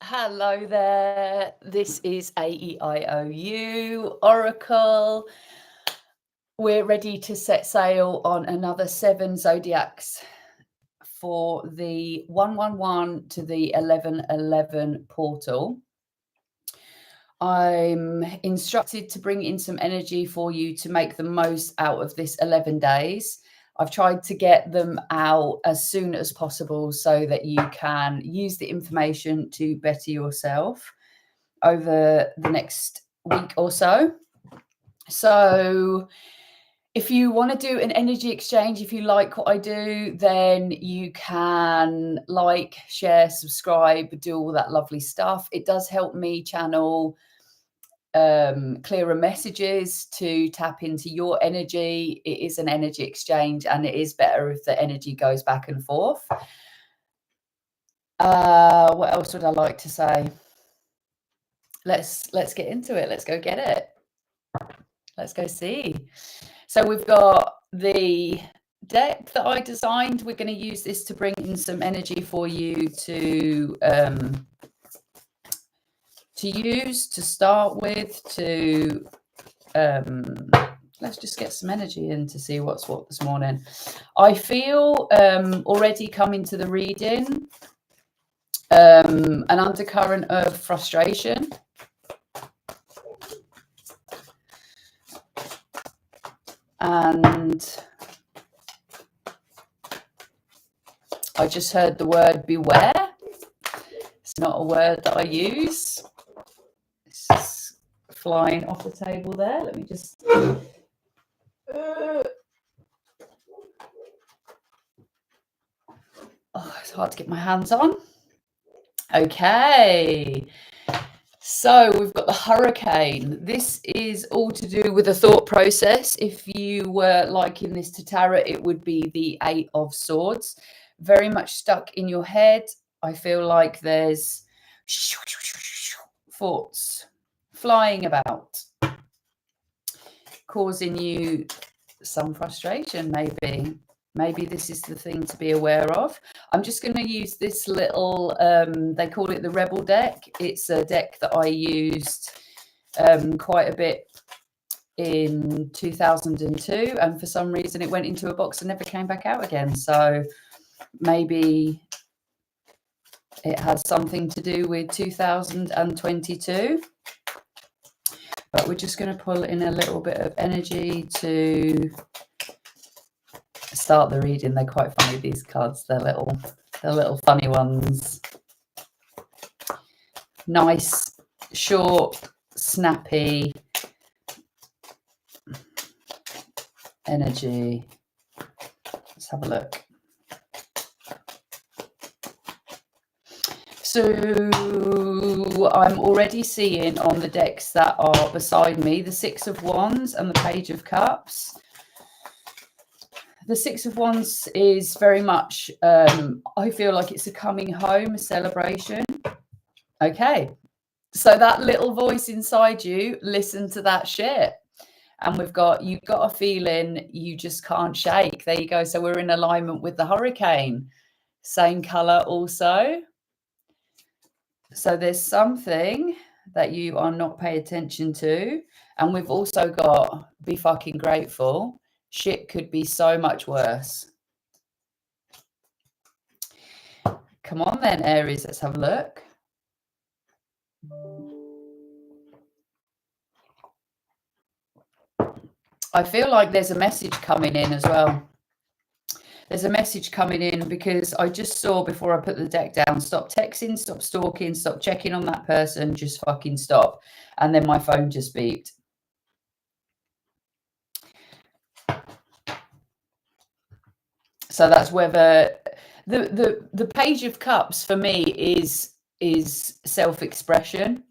Hello there. This is AEIOU Oracle. We're ready to set sail on another 7 zodiacs for the 111 to the 1111 portal. I'm instructed to bring in some energy for you to make the most out of this 11 days. I've tried to get them out as soon as possible so that you can use the information to better yourself over the next week or so. So if you want to do an energy exchange, if you like what I do, then you can like, share, subscribe, do all that lovely stuff. It does help me channel clearer messages to tap into your energy. It is an energy exchange, and it is better if the energy goes back and forth. What else would I like to say? Let's get into it. Let's go get it. Let's go see. So we've got the deck that I designed. We're going to use this to bring in some energy for you to use, to start with, to let's just get some energy in to see what's what this morning. I feel already coming to the reading an undercurrent of frustration. And I just heard the word beware. It's not a word that I use. It's just flying off the table there. Let me just... Oh, it's hard to get my hands on. Okay. So we've got the hurricane. This is all to do with a thought process. If you were liking this to tarot, it would be the 8 of Swords. Very much stuck in your head. I feel like there's thoughts flying about, causing you some frustration, maybe. Maybe this is the thing to be aware of. I'm just going to use this little, they call it the Rebel deck. It's a deck that I used quite a bit in 2002. And for some reason, it went into a box and never came back out again. So maybe it has something to do with 2022. But we're just going to pull in a little bit of energy to start the reading. They're quite funny, these cards. They're little funny ones. Nice, short, snappy energy. Let's have a look. So I'm already seeing on the decks that are beside me the 6 of Wands and the Page of Cups. The 6 of Wands is very much, I feel like it's a coming home, a celebration. Okay, so that little voice inside you, listen to that shit. And you've got a feeling you just can't shake. There you go. So we're in alignment with the hurricane. Same color also. So there's something that you are not paying attention to. And we've also got be fucking grateful. Shit could be so much worse. Come on then, Aries, let's have a look. I feel like there's a message coming in as well. There's a message coming in because I just saw before I put the deck down, stop texting, stop stalking, stop checking on that person, just fucking stop. And then my phone just beeped. So that's whether the Page of Cups for me is self-expression.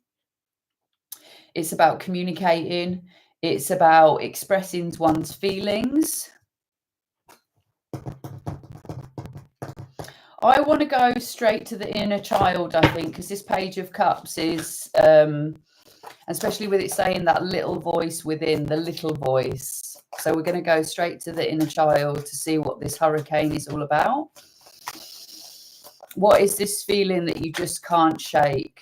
It's about communicating. It's about expressing one's feelings. I want to go straight to the inner child, I think, because this Page of Cups is, especially with it saying that little voice within, the little voice. So we're going to go straight to the inner child to see what this hurricane is all about. What is this feeling that you just can't shake?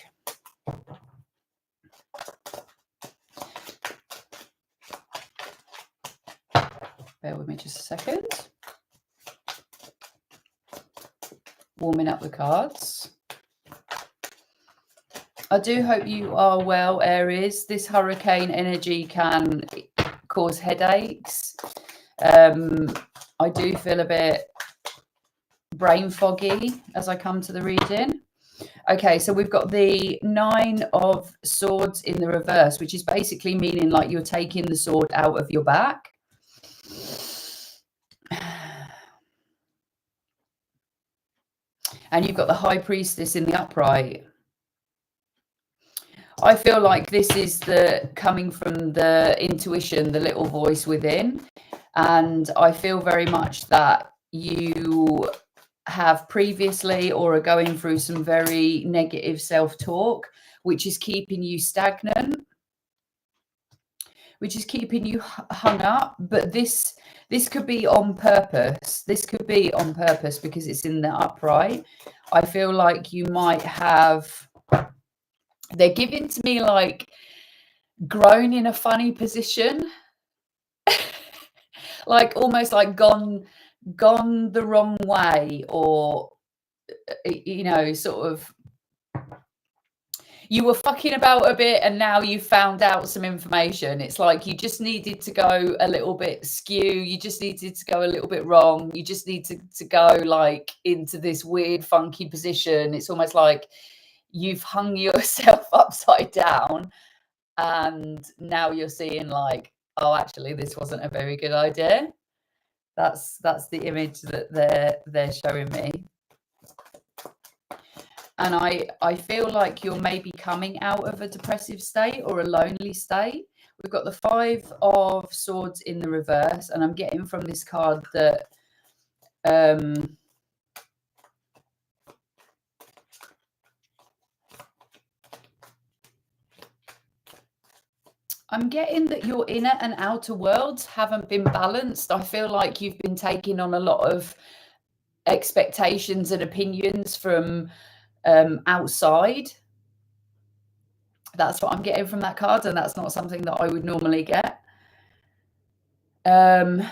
Bear with me just a second. Warming up the cards. I do hope you are well, Aries. This hurricane energy can cause headaches. I do feel a bit brain foggy as I come to the reading. Okay, so we've got the 9 of Swords in the reverse, which is basically meaning like you're taking the sword out of your back. And you've got the High Priestess in the upright. I feel like this is the coming from the intuition, the little voice within. And I feel very much that you have previously or are going through some very negative self-talk, which is keeping you stagnant, which is keeping you hung up. But this could be on purpose. This could be on purpose because it's in the upright. I feel like you might have, they're giving to me like grown in a funny position, like almost like gone the wrong way, or you know, sort of you were fucking about a bit and now you found out some information. It's like you just needed to go a little bit skew, you just needed to go a little bit wrong, you just need to go like into this weird funky position. It's almost like you've hung yourself upside down and now you're seeing like, oh, actually this wasn't a very good idea. That's the image that they're showing me. And I feel like you're maybe coming out of a depressive state or a lonely state. We've got the 5 of Swords in the reverse, and I'm getting from this card that I'm getting that your inner and outer worlds haven't been balanced. I feel like you've been taking on a lot of expectations and opinions from outside. That's what I'm getting from that card, and that's not something that I would normally get. And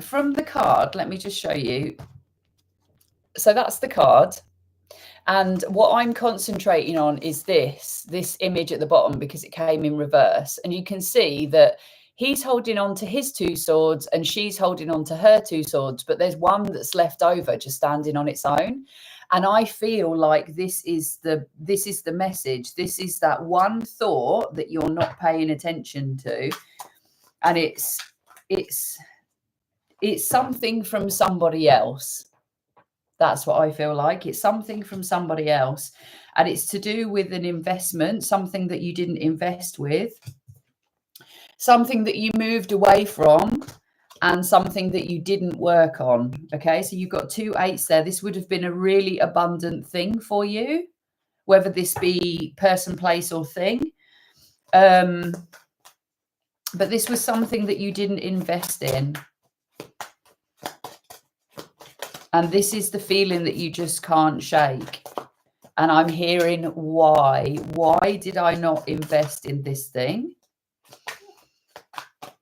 from the card, let me just show you. So that's the card. And what I'm concentrating on is this image at the bottom because it came in reverse. And you can see that he's holding on to his 2 swords and she's holding on to her 2 swords, but there's one that's left over just standing on its own. And I feel like this is the message. This is that one thought that you're not paying attention to. And it's something from somebody else. That's what I feel like. It's something from somebody else. And it's to do with an investment, something that you didn't invest with, something that you moved away from, and something that you didn't work on. Okay, so you've got 2 8s there. This would have been a really abundant thing for you, whether this be person, place, or thing. But this was something that you didn't invest in. And this is the feeling that you just can't shake. And I'm hearing why. Why did I not invest in this thing?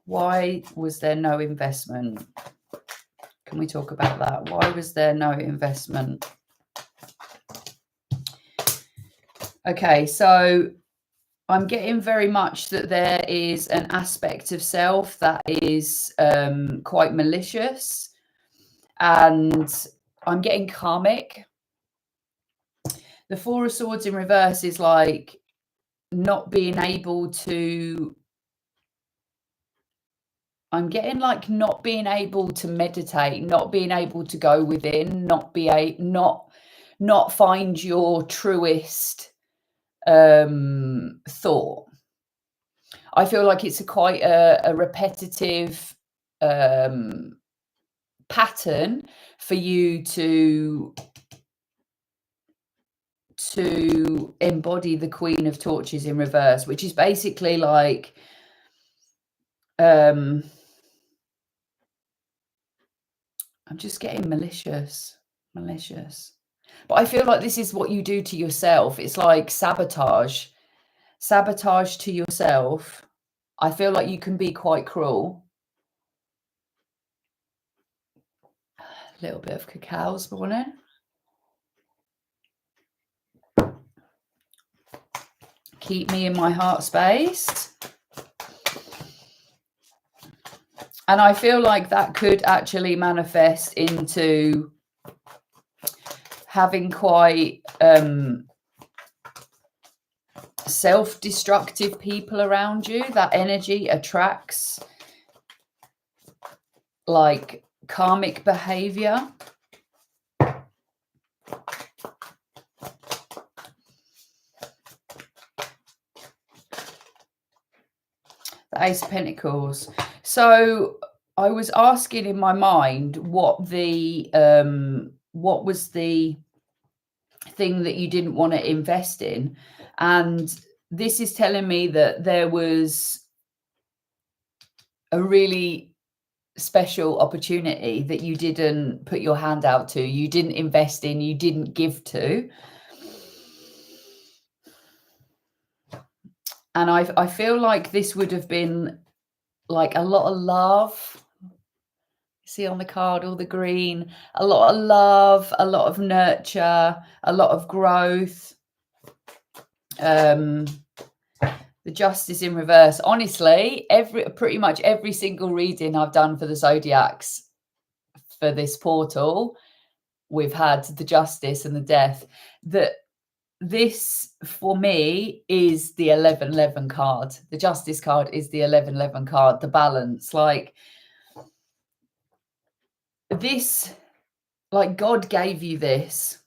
Why was there no investment? Can we talk about that? Why was there no investment? Okay, so I'm getting very much that there is an aspect of self that is quite malicious. And I'm getting karmic. The 4 of Swords in reverse is like not being able to, I'm getting like not being able to meditate, not being able to go within, not find your truest thought. I feel like it's quite a repetitive pattern for you to embody the Queen of Torches in reverse, which is basically like I'm just getting malicious. But I feel like this is what you do to yourself. It's like sabotage to yourself. I feel like you can be quite cruel. A little bit of cacao's morning. Keep me in my heart space. And I feel like that could actually manifest into having quite self-destructive people around you. That energy attracts like karmic behavior. The Ace of Pentacles. So I was asking in my mind what was the thing that you didn't want to invest in, and this is telling me that there was a really special opportunity that you didn't put your hand out to, you didn't invest in, you didn't give to. And I feel like this would have been like a lot of love. See on the card, all the green, a lot of love, a lot of nurture, a lot of growth. The Justice in reverse. Honestly, pretty much every single reading I've done for the zodiacs for this portal, we've had the Justice and the Death. That this for me is the 1111 card. The Justice card is the 1111 card. The balance, like this, like God gave you this.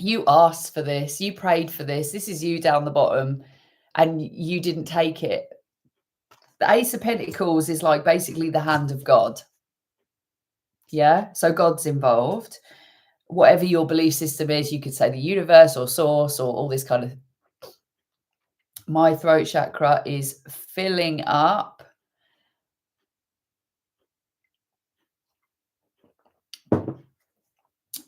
You asked for this. You prayed for this. This is you down the bottom, and you didn't take it. The Ace of Pentacles is like basically the hand of God. Yeah. So God's involved. Whatever your belief system is, you could say the universe or source or all this kind of. My throat chakra is filling up.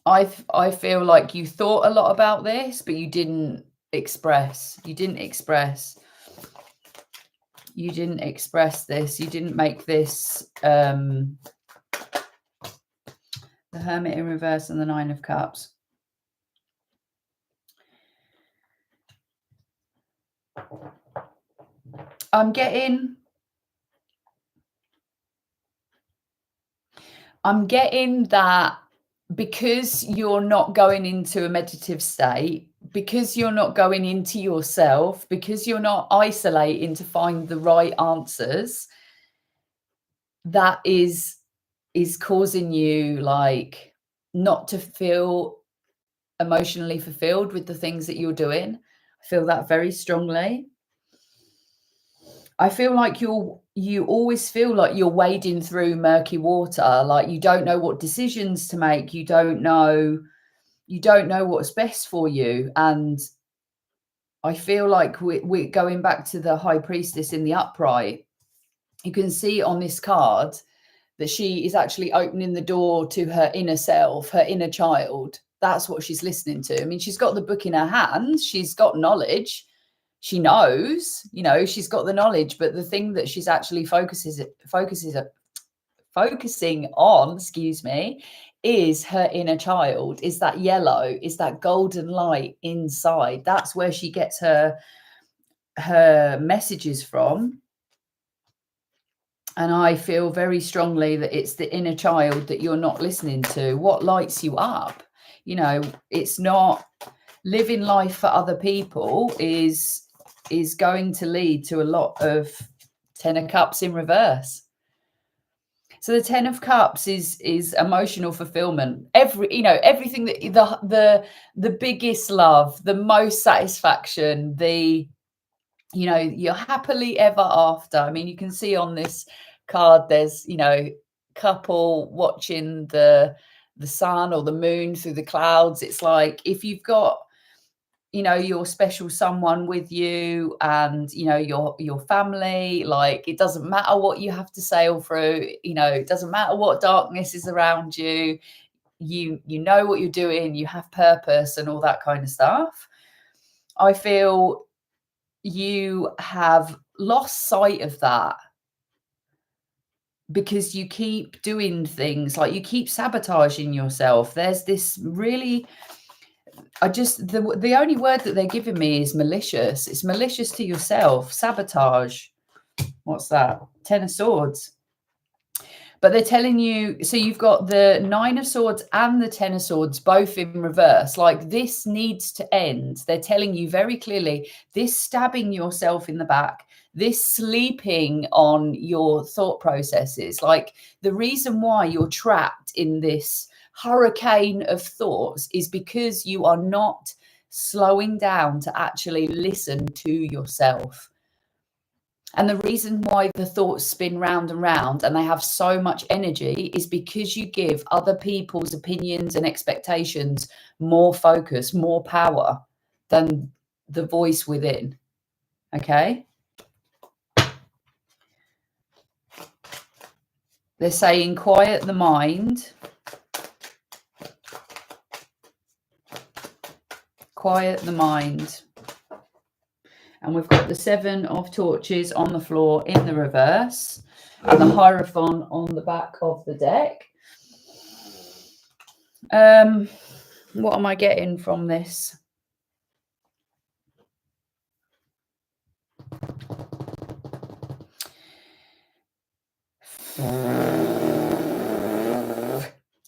I feel like you thought a lot about this, but you didn't express. You didn't express this. You didn't make this. The Hermit in reverse and the Nine of Cups. I'm getting that because you're not going into a meditative state, because you're not going into yourself, because you're not isolating to find the right answers, that is causing you like not to feel emotionally fulfilled with the things that you're doing. I feel that very strongly. I feel like you always feel like you're wading through murky water, like you don't know what decisions to make, you don't know what's best for you. And I feel like we're going back to the High Priestess in the upright. You can see on this card that she is actually opening the door to her inner self, her inner child. That's what she's listening to. I mean, she's got the book in her hands, she's got knowledge, she knows, she's got the knowledge, but the thing that she's actually focusing on, is her inner child, is that yellow, is that golden light inside. That's where she gets her messages from. And I feel very strongly that it's the inner child that you're not listening to. What lights you up? It's not living life for other people is going to lead to a lot of Ten of Cups in reverse. So the Ten of Cups is emotional fulfillment. Everything that the biggest love, the most satisfaction, you're happily ever after. I mean, you can see on this card, there's, couple watching the sun or the moon through the clouds. It's like if you've got, your special someone with you and, your family, like it doesn't matter what you have to sail through, it doesn't matter what darkness is around you. you know what you're doing, you have purpose and all that kind of stuff. I feel you have lost sight of that because you keep doing things, like you keep sabotaging yourself. There's this really, the only word that they're giving me is malicious. It's malicious to yourself. Sabotage. What's that? 10 of Swords. But they're telling you, so you've got the 9 of Swords and the 10 of Swords both in reverse. Like, this needs to end. They're telling you very clearly, this stabbing yourself in the back, this sleeping on your thought processes, like the reason why you're trapped in this hurricane of thoughts is because you are not slowing down to actually listen to yourself. And the reason why the thoughts spin round and round and they have so much energy is because you give other people's opinions and expectations more focus, more power than the voice within. Okay? They're saying quiet the mind. Quiet the mind. And we've got the 7 of Torches on the floor in the reverse and the Hierophant on the back of the deck. What am I getting from this?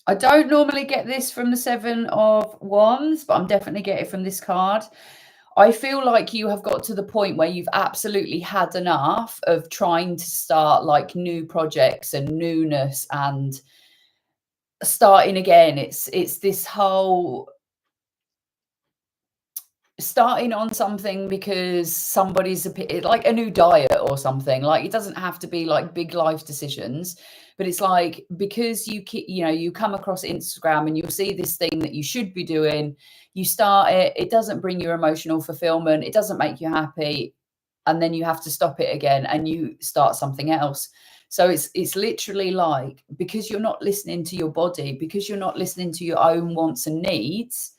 I don't normally get this from the 7 of Wands, but I'm definitely getting it from this card. I feel like you have got to the point where you've absolutely had enough of trying to start like new projects and newness and starting again. It's this whole starting on something because somebody's like a new diet or something. Like, it doesn't have to be like big life decisions, but it's like, because you come across Instagram and you'll see this thing that you should be doing, you start it, it doesn't bring you emotional fulfillment, it doesn't make you happy, and then you have to stop it again and you start something else. So it's literally like, because you're not listening to your body, because you're not listening to your own wants and needs,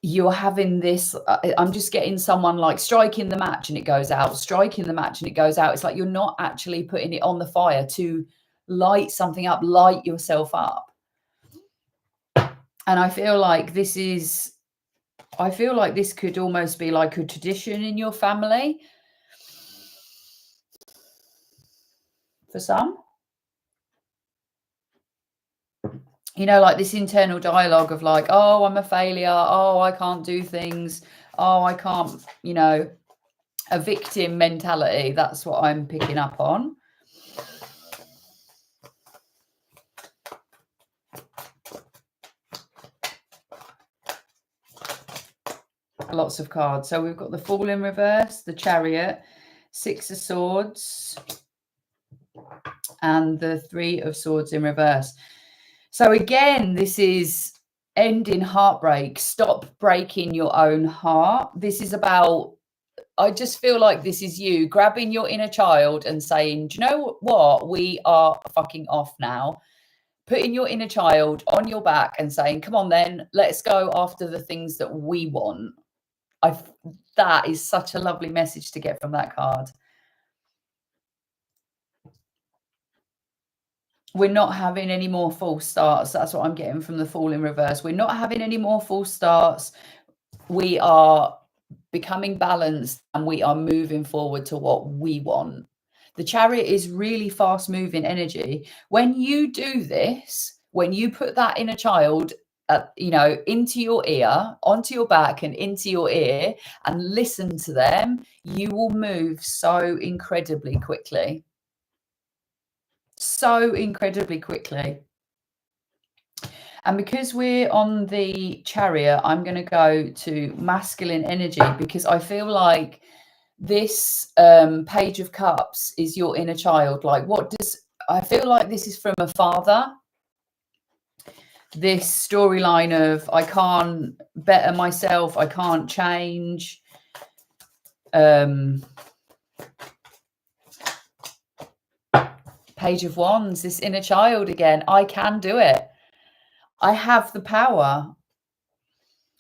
you're having this, I'm just getting someone like striking the match and it goes out, striking the match and it goes out. It's like you're not actually putting it on the fire to light something up, light yourself up. And I feel like this could almost be like a tradition in your family for some. You know, like this internal dialogue of like, oh, I'm a failure. Oh, I can't do things. Oh, I can't, a victim mentality. That's what I'm picking up on. Lots of cards. So we've got the Fool in reverse, the Chariot, 6 of Swords, and the 3 of Swords in reverse. So again, this is ending heartbreak. Stop breaking your own heart. This is about, I just feel like this is you grabbing your inner child and saying, do you know what? We are fucking off now. Putting your inner child on your back and saying, come on then, let's go after the things that we want. That is such a lovely message to get from that card. We're not having any more false starts. That's what I'm getting from the Fool in reverse. We're not having any more false starts. We are becoming balanced and we are moving forward to what we want. The Chariot is really fast moving energy. When you do this, when you put that inner child into your ear, onto your back and into your ear and listen to them, you will move so incredibly quickly. So incredibly quickly. And because we're on the Chariot, I'm going to go to masculine energy, because I feel like this Page of Cups is your inner child. Like, I feel like this is from a father. This storyline of, I can't better myself, I can't change. Page of Wands, this inner child again. I can do it. I have the power.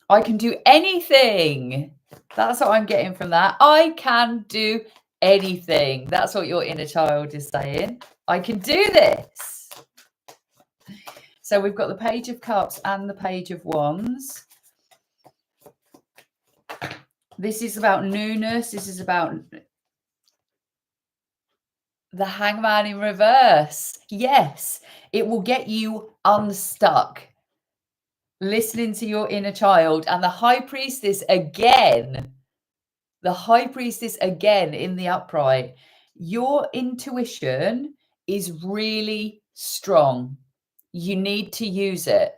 I can do anything. That's what I'm getting from that. I can do anything. That's what your inner child is saying. I can do this. So we've got the Page of Cups and the Page of Wands. This is about newness. This is about the Hangman in reverse. Yes, it will get you unstuck. Listening to your inner child. And the High Priestess again. The High Priestess again in the upright. Your intuition is really strong. You need to use it.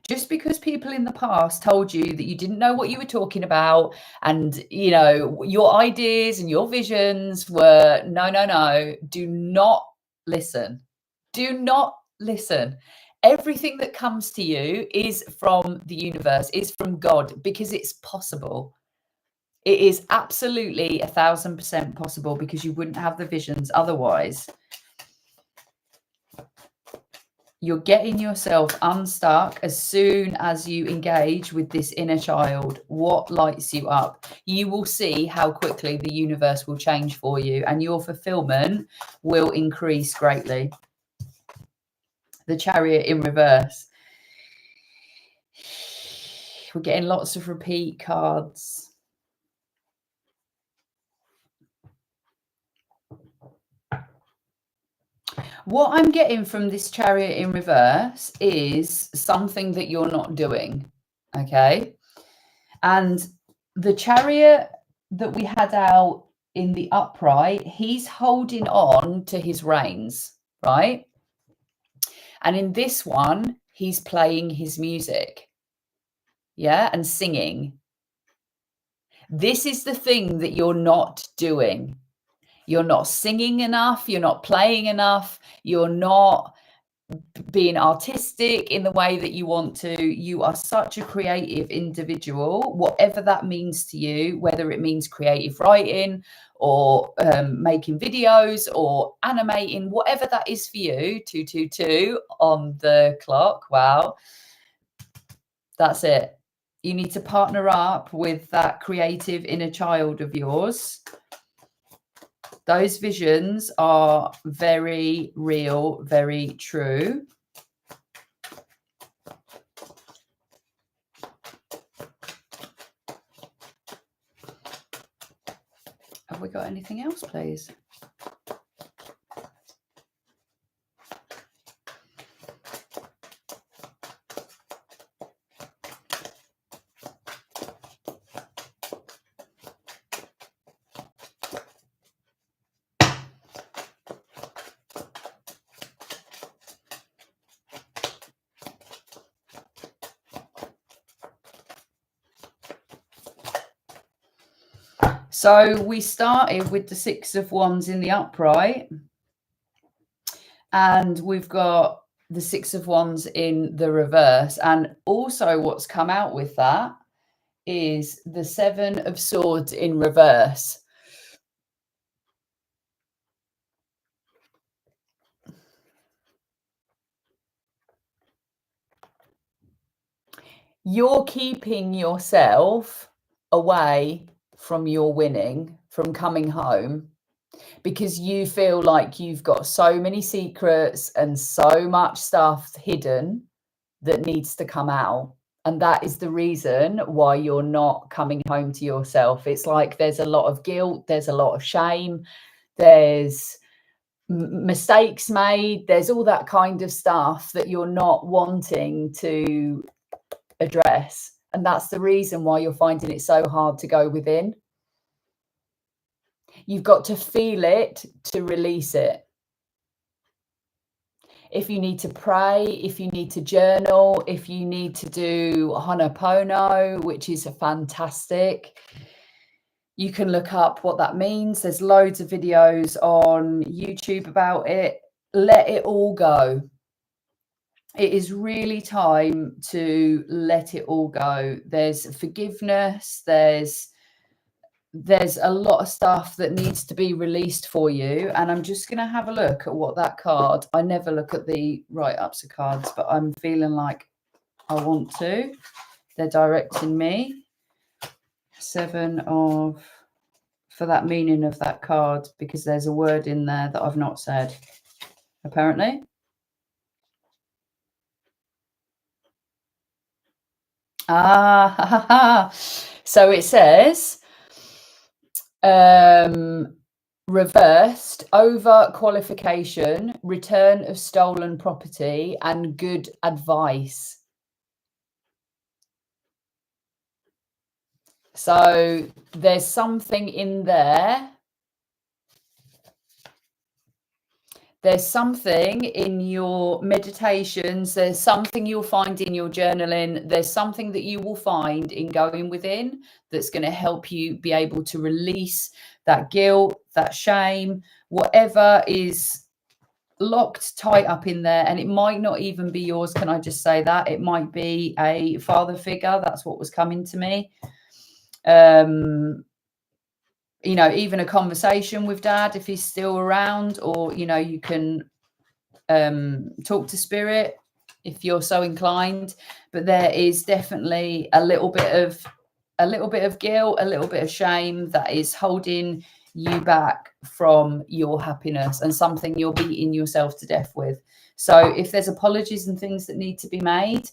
Just because people in the past told you that you didn't know what you were talking about and, you know, your ideas and your visions were no, do not listen. Do not listen. Everything that comes to you is from the universe, is from God, because it's possible. It is absolutely 1000% possible, because you wouldn't have the visions otherwise. You're getting yourself unstuck as soon as you engage with this inner child. What lights you up? You will see how quickly the universe will change for you, and your fulfillment will increase greatly. The Chariot in reverse. We're getting lots of repeat cards. What I'm getting from this Chariot in reverse is something that you're not doing, okay? And the Chariot that we had out in the upright, he's holding on to his reins, right? And in this one, he's playing his music, yeah, and singing. This is the thing that you're not doing. You're not singing enough. You're not playing enough. You're not being artistic in the way that you want to. You are such a creative individual, whatever that means to you, whether it means creative writing or making videos or animating, whatever that is for you. 222 on the clock. Wow. That's it. You need to partner up with that creative inner child of yours. Those visions are very real, very true. Have we got anything else, please? So we started with the Six of Wands in the upright, and we've got the Six of Wands in the reverse. And also what's come out with that is the Seven of Swords in reverse. You're keeping yourself away from your winning, from coming home, because you feel like you've got so many secrets and so much stuff hidden that needs to come out. And that is the reason why you're not coming home to yourself. It's like there's a lot of guilt, there's a lot of shame, there's mistakes made, there's all that kind of stuff that you're not wanting to address. And that's the reason why you're finding it so hard to go within. You've got to feel it to release it. If you need to pray, if you need to journal, if you need to do Ho'oponopono, which is fantastic, you can look up what that means. There's loads of videos on YouTube about it. Let it all go. It is really time to let it all go. There's forgiveness. There's there's a lot of stuff that needs to be released for you. And I'm just going to have a look at what that card, I never look at the write-ups of cards, but I'm feeling like I want to. They're directing me. 7 of, for that meaning of that card, because there's a word in there that I've not said, apparently. So it says, reversed, over qualification, return of stolen property, and good advice. So there's something in there. There's something in your meditations. There's something you'll find in your journaling. There's something that you will find in going within that's going to help you be able to release that guilt, that shame, whatever is locked tight up in there. And it might not even be yours. Can I just say that? It might be a father figure. That's what was coming to me. You know, even a conversation with dad, if he's still around, or, you know, you can talk to spirit if you're so inclined. But there is definitely a little bit of guilt, a little bit of shame that is holding you back from your happiness, and something you're beating yourself to death with. So if there's apologies and things that need to be made,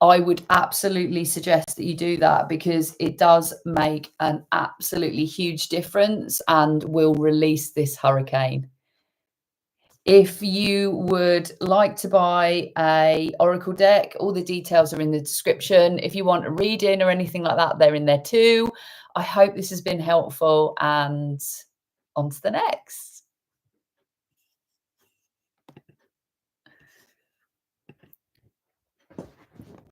I would absolutely suggest that you do that, because it does make an absolutely huge difference and will release this hurricane. If you would like to buy a oracle deck, all the details are in the description. If you want a reading or anything like that, they're in there too. I hope this has been helpful, and on to the next.